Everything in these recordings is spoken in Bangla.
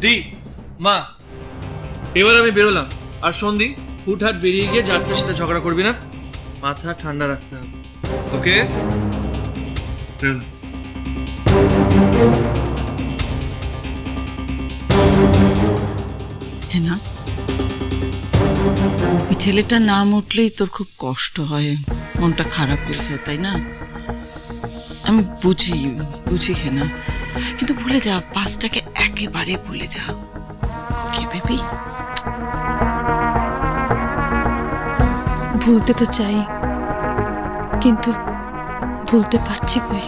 দি মা, এবার আমি বেরোলাম। আর সন্ধি হুটহাট বেরিয়ে গিয়ে যাত্রার সাথে ঝগড়া করবি না, মাথা ঠান্ডা রাখতে হবে, ওকে? হ্যাঁ না, ওই ছেলেটার নাম উঠলেই তোর খুব কষ্ট হয়, মনটা খারাপ হয়ে যায়, তাই না? আমি বুঝি হেনা, কিন্তু ভুলে যা, পাঁচটাকে একেবারে ভুলে যা। কে বেবি? ভুলতে তো চাই, কিন্তু ভুলতে পারছি কই।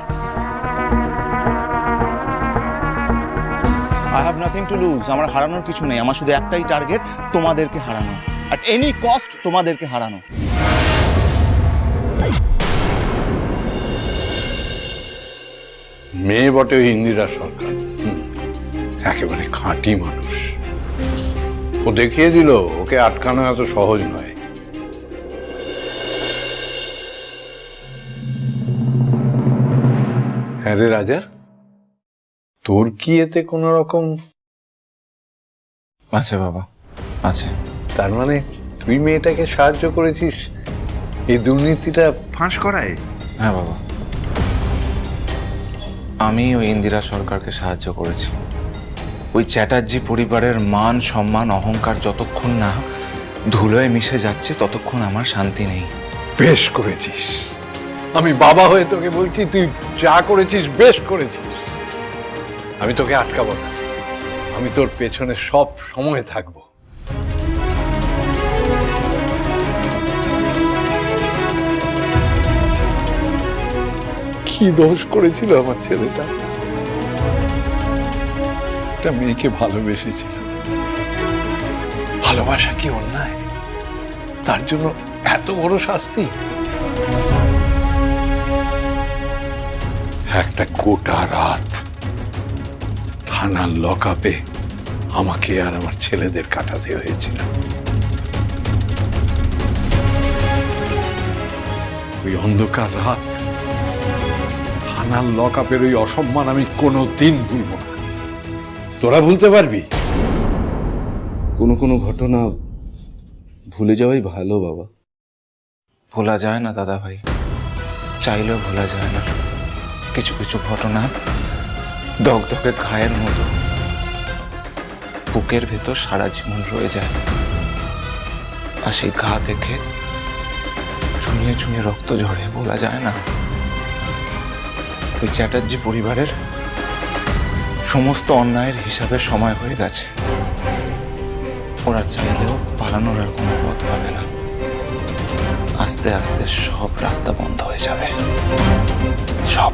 I have nothing to lose. আমার হারানোর কিছু নেই। আমার শুধু একটাই টার্গেট, তোমাদেরকে হারানো। অ্যাট এনি কস্ট তোমাদেরকে হারানো। মেয়ে বটে ওই ইন্দিরা সরকার, একেবারে খাঁটি মানুষ। ও দেখিয়ে দিল ওকে আটকানো এত সহজ নয়। হ্যাঁ রে রাজা, তোর কি এতে কোন রকম? আছে বাবা, আছে। তার মানে তুই মেয়েটাকে সাহায্য করেছিস এই দুর্নীতিটা ফাঁস করায়? হ্যাঁ বাবা, আমি ওই ইন্দিরা সরকারকে সাহায্য করেছি। ওই চ্যাটার্জি পরিবারের মান সম্মান অহংকার যতক্ষণ না ধুলোয় মিশে যাচ্ছে ততক্ষণ আমার শান্তি নেই। বেশ করেছিস। আমি বাবা হয়ে তোকে বলছি, তুই যা করেছিস বেশ করেছিস। আমি তোকে আটকাবো না, আমি তোর পেছনে সব সময় থাকবো। কি দোষ করেছিল আমার ছেলেটা? একটা মেয়েকে ভালোবেসেছিল। ভালোবাসা কি অন্যায়? তার জন্য এত বড় শাস্তি? একটা গোটা রাত থানার লকআপে আমাকে আর আমার ছেলেদের কাটাতে হয়েছিল। ওই অন্ধকার রাত, থানার লকআপের ওই অসম্মান আমি কোনোদিন ভুলব না। তোরা ভুলতে পারবি? কোনো কোনো ঘটনা ভুলে যাওয়াই ভালো বাবা। ভোলা যায় না দাদা ভাই, চাইলেও ভোলা যায় না। কিছু কিছু ঘটনা দগদগে ঘায়ের মতো বুকের ভেতর সারা জীবন রয়ে যায়। আর সেই ঘা দেখে ছুঁয়ে ছুঁয়ে রক্ত ঝরে, বলা যায় না। ওই চ্যাটার্জি পরিবারের সমস্ত অন্যায়ের হিসাবের সময় হয়ে গেছে। ওরা চাইলেও পালানোর আর কোনো পথ পাবে না। আস্তে আস্তে সব রাস্তা বন্ধ হয়ে যাবে, সব।